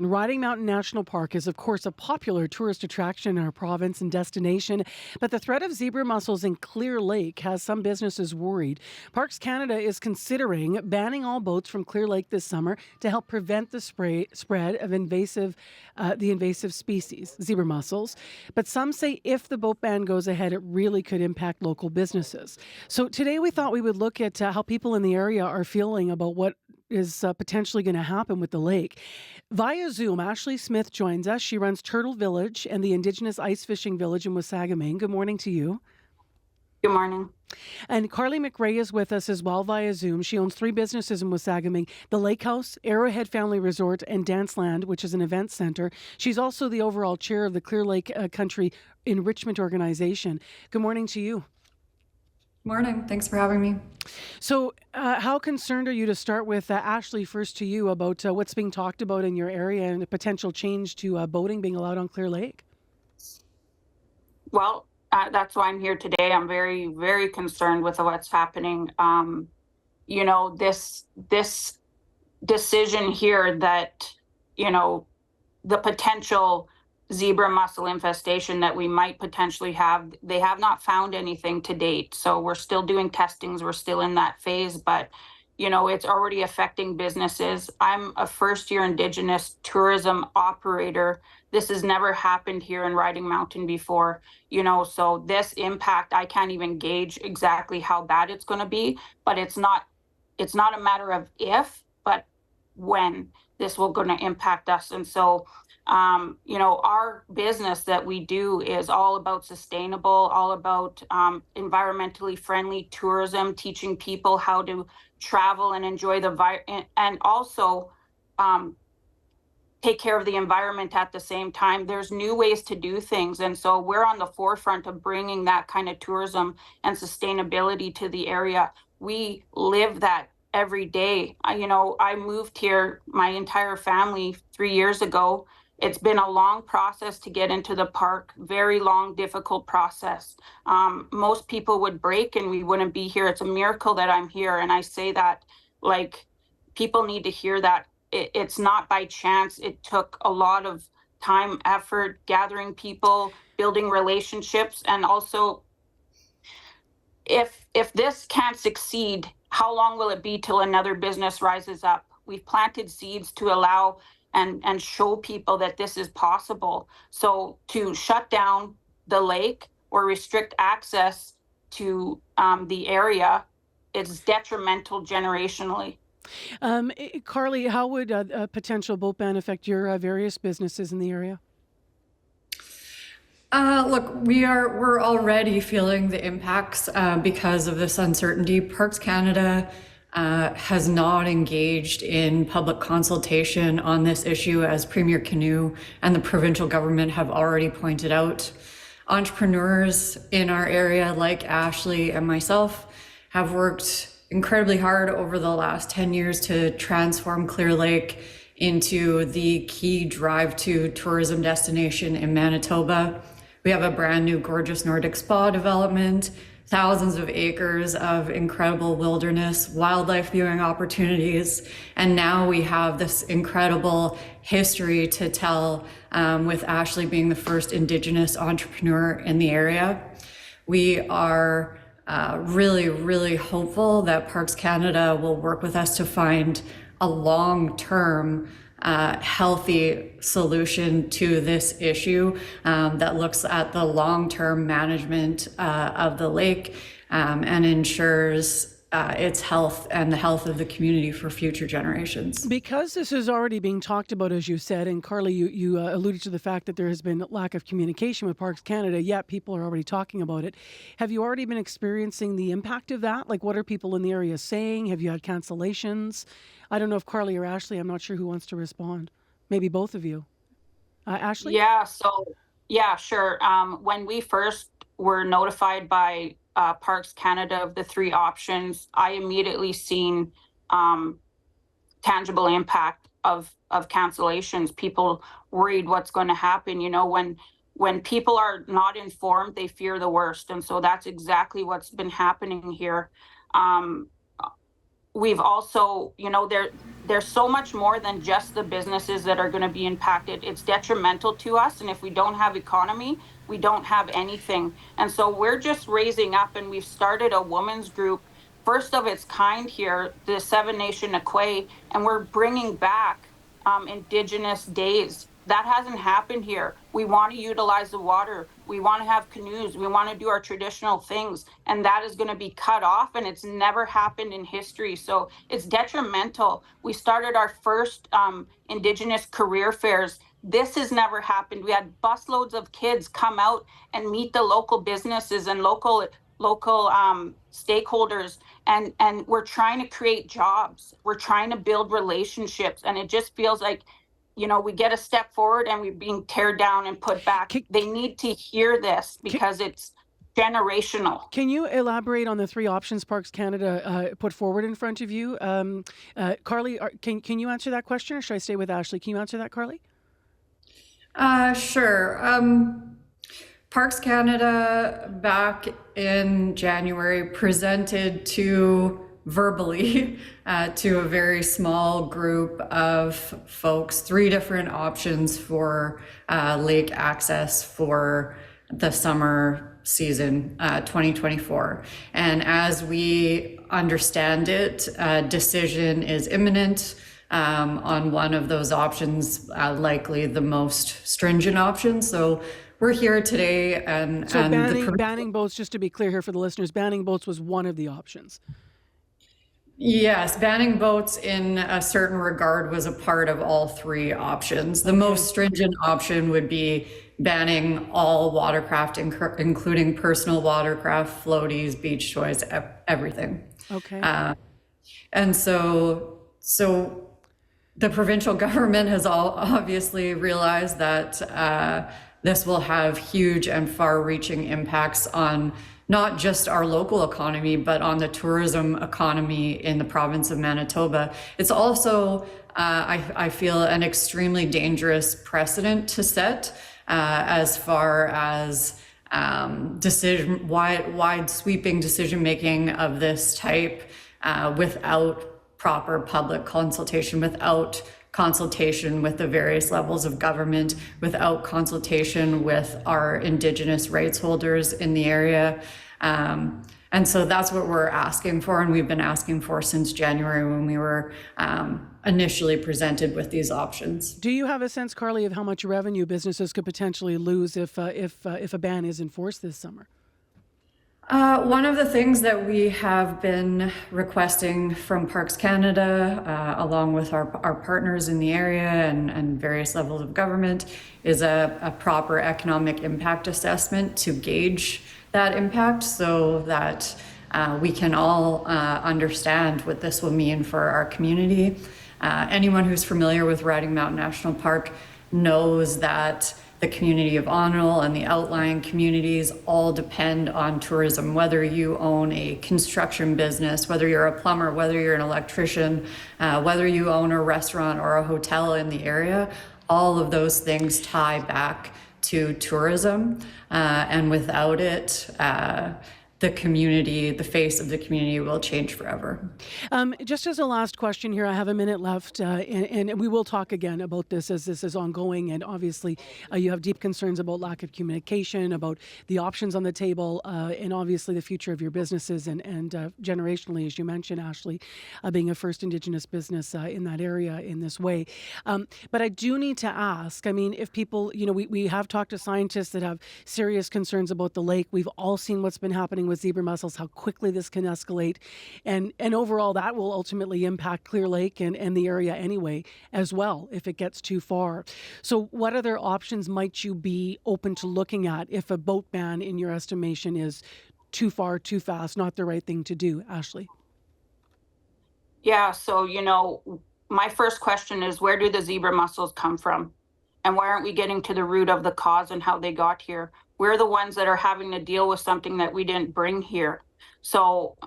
Riding Mountain National Park is, of course, a popular tourist attraction in our province and destination, but the threat of zebra mussels in Clear Lake has some businesses worried. Parks Canada is considering banning all boats from Clear Lake this summer to help prevent the spread of the invasive species, zebra mussels. But some say if the boat ban goes ahead, it really could impact local businesses. So today we thought we would look at how people in the area are feeling about what is potentially going to happen with the lake. Via Zoom, Ashley Smith joins us. She runs Turtle Village and the Indigenous Ice Fishing Village in Wasagaming. Good morning to you. Good morning. And Carly McRae is with us as well via Zoom. She owns 3 businesses in Wasagaming: the Lake House, Arrowhead Family Resort, and Danceland, which is an event center. She's also the overall chair of the Clear Lake Country Enrichment Organization. Good morning to you. Morning. Thanks for having me. So how concerned are you, to start with, Ashley, first to you, about what's being talked about in your area and a potential change to boating being allowed on Clear Lake? Well, that's why I'm here today. I'm very, very concerned with what's happening. This decision here that, the potential zebra mussel infestation that we might potentially have, they have not found anything to date. So we're still doing testings. We're still in that phase, but it's already affecting businesses. I'm a first-year Indigenous tourism operator. This has never happened here in Riding Mountain before, so this impact, I can't even gauge exactly how bad it's going to be, but it's not a matter of if, but when this will going to impact us. And so our business that we do is all about sustainable, all about environmentally friendly tourism, teaching people how to travel and enjoy and also take care of the environment at the same time. There's new ways to do things. And so we're on the forefront of bringing that kind of tourism and sustainability to the area. We live that every day. I moved here, my entire family, 3 years ago. It's been a long process to get into the park, very long, difficult process. Most people would break and we wouldn't be here. It's a miracle that I'm here. And I say that, like, people need to hear that. It's not by chance. It took a lot of time, effort, gathering people, building relationships. And also, if this can't succeed, how long will it be till another business rises up? We've planted seeds to allow and show people that this is possible. So to shut down the lake or restrict access to the area, it's detrimental generationally. Carly, how would a potential boat ban affect your various businesses in the area? Look, we're already feeling the impacts because of this uncertainty. Parks Canada has not engaged in public consultation on this issue, as Premier Canoe and the provincial government have already pointed out. Entrepreneurs in our area, like Ashley and myself, have worked incredibly hard over the last 10 years to transform Clear Lake into the key drive-to tourism destination in Manitoba. We have a brand new gorgeous Nordic spa development, thousands of acres of incredible wilderness, wildlife viewing opportunities, and now we have this incredible history to tell, with Ashley being the first Indigenous entrepreneur in the area. We are really, really hopeful that Parks Canada will work with us to find a long-term healthy solution to this issue that looks at the long-term management of the lake and ensures its health and the health of the community for future generations. Because this is already being talked about, as you said, and Carly, you alluded to the fact that there has been lack of communication with Parks Canada, yet people are already talking about it. Have you already been experiencing the impact of that? Like, what are people in the area saying? Have you had cancellations? I don't know if Carly or Ashley, I'm not sure who wants to respond. Maybe both of you. Ashley? Yeah, sure. When we first were notified by Parks Canada of the 3 options, I immediately seen tangible impact of cancellations. People worried what's going to happen. When people are not informed, they fear the worst. And so that's exactly what's been happening here. we've also, there's so much more than just the businesses that are going to be impacted. It's detrimental to us. And if we don't have economy, we don't have anything. And so we're just raising up, and we've started a women's group, first of its kind here, the Seven Nation McRae, and we're bringing back Indigenous days. That hasn't happened here. We want to utilize the water. We want to have canoes. We want to do our traditional things. And that is going to be cut off, and it's never happened in history. So it's detrimental. We started our first Indigenous career fairs. This has never happened. We had busloads of kids come out and meet the local businesses and local stakeholders, and we're trying to create jobs. We're trying to build relationships, and it just feels like, we get a step forward and we're being teared down and put back. They need to hear this because it's generational. Can you elaborate on the three options Parks Canada put forward in front of you? Carly, can you answer that question, or should I stay with Ashley? Can you answer that, Carly? Sure. Parks Canada back in January presented verbally to a very small group of folks, three different options for lake access for the summer season 2024. And as we understand it, a decision is imminent on one of those options, likely the most stringent option. So we're here today, and banning boats, just to be clear here for the listeners, banning boats was one of the options. Yes, banning boats in a certain regard was a part of all three options. The most stringent option would be banning all watercraft, including personal watercraft, floaties, beach toys, everything. Okay. And so the provincial government has obviously realized that this will have huge and far-reaching impacts on not just our local economy, but on the tourism economy in the province of Manitoba. It's also, I feel, an extremely dangerous precedent to set as far as wide sweeping decision-making of this type without proper public consultation, without consultation with the various levels of government, without consultation with our Indigenous rights holders in the area. And so that's what we're asking for, and we've been asking for since January when we were initially presented with these options. Do you have a sense, Carly, of how much revenue businesses could potentially lose if a ban is enforced this summer? One of the things that we have been requesting from Parks Canada, along with our partners in the area and various levels of government, is a proper economic impact assessment to gauge that impact, so that we can all understand what this will mean for our community. Anyone who's familiar with Riding Mountain National Park knows that the community of Onel and the outlying communities all depend on tourism, whether you own a construction business, whether you're a plumber, whether you're an electrician, whether you own a restaurant or a hotel in the area. All of those things tie back to tourism, and without it, the community, the face of the community will change forever. Just as a last question here, I have a minute left, and we will talk again about this as this is ongoing. And obviously, you have deep concerns about lack of communication, about the options on the table, and obviously the future of your businesses and generationally, as you mentioned, Ashley, being a first Indigenous business in that area in this way. But I do need to ask, I mean, if people, we have talked to scientists that have serious concerns about the lake. We've all seen what's been happening with zebra mussels, how quickly this can escalate. And overall, that will ultimately impact Clear Lake and the area anyway, as well, if it gets too far. So what other options might you be open to looking at if a boat ban, in your estimation, is too far, too fast, not the right thing to do? Ashley? Yeah, so, my first question is, where do the zebra mussels come from? And why aren't we getting to the root of the cause and how they got here? We're the ones that are having to deal with something that we didn't bring here. So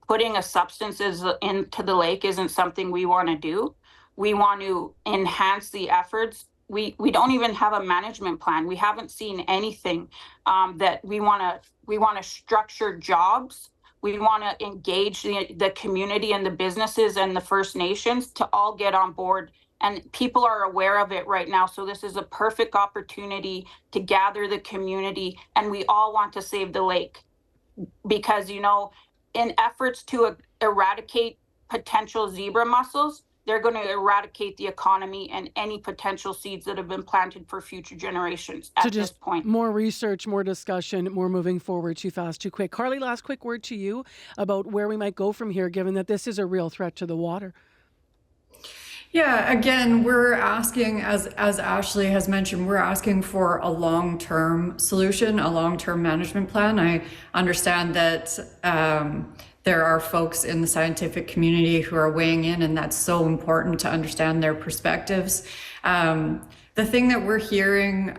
putting a substances into the lake isn't something we want to do. We want to enhance the efforts. We don't even have a management plan. We haven't seen anything that we want to structure jobs We want to engage the community and the businesses and the First Nations to all get on board. And people are aware of it right now. So this is a perfect opportunity to gather the community, and we all want to save the lake because, in efforts to eradicate potential zebra mussels, they're going to eradicate the economy and any potential seeds that have been planted for future generations So at this just point. more research, more discussion, more moving forward. Too fast, too quick. Carly, last quick word to you about where we might go from here, given that this is a real threat to the water. Yeah, again, we're asking, as Ashley has mentioned, we're asking for a long-term solution, a long-term management plan. I understand that there are folks in the scientific community who are weighing in, and that's so important to understand their perspectives. The thing that we're hearing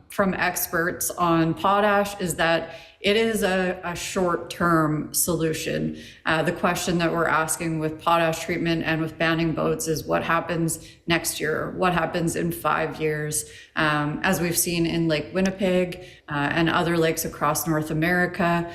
from experts on potash is that it is a short-term solution. The question that we're asking with potash treatment and with banning boats is what happens next year? What happens in 5 years? As we've seen in Lake Winnipeg and other lakes across North America,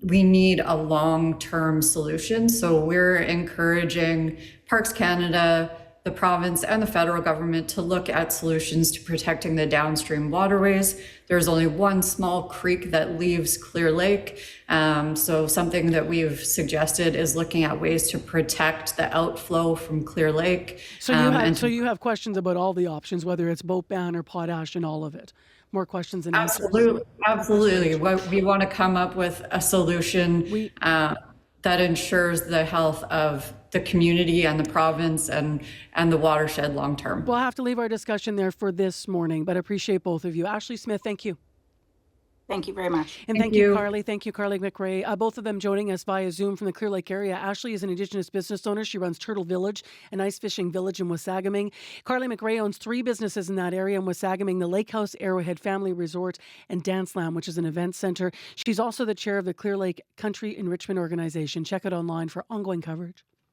we need a long-term solution. So we're encouraging Parks Canada, the province, and the federal government to look at solutions to protecting the downstream waterways. There's only one small creek that leaves Clear Lake. So something that we've suggested is looking at ways to protect the outflow from Clear Lake. So you have questions about all the options, whether it's boat ban or potash and all of it. More questions and answers. Absolutely. We want to come up with a solution that ensures the health of the community and the province and the watershed long term. We'll have to leave our discussion there for this morning, but appreciate both of you. Ashley Smith, thank you. Thank you very much. And thank you, Carly. Thank you, Carly McRae. Both of them joining us via Zoom from the Clear Lake area. Ashley is an Indigenous business owner. She runs Turtle Village, an ice fishing village in Wasagaming. Carly McRae owns 3 businesses in that area in Wasagaming, the Lake House, Arrowhead Family Resort, and Dance Land, which is an event center. She's also the chair of the Clear Lake Country Enrichment Organization. Check it online for ongoing coverage.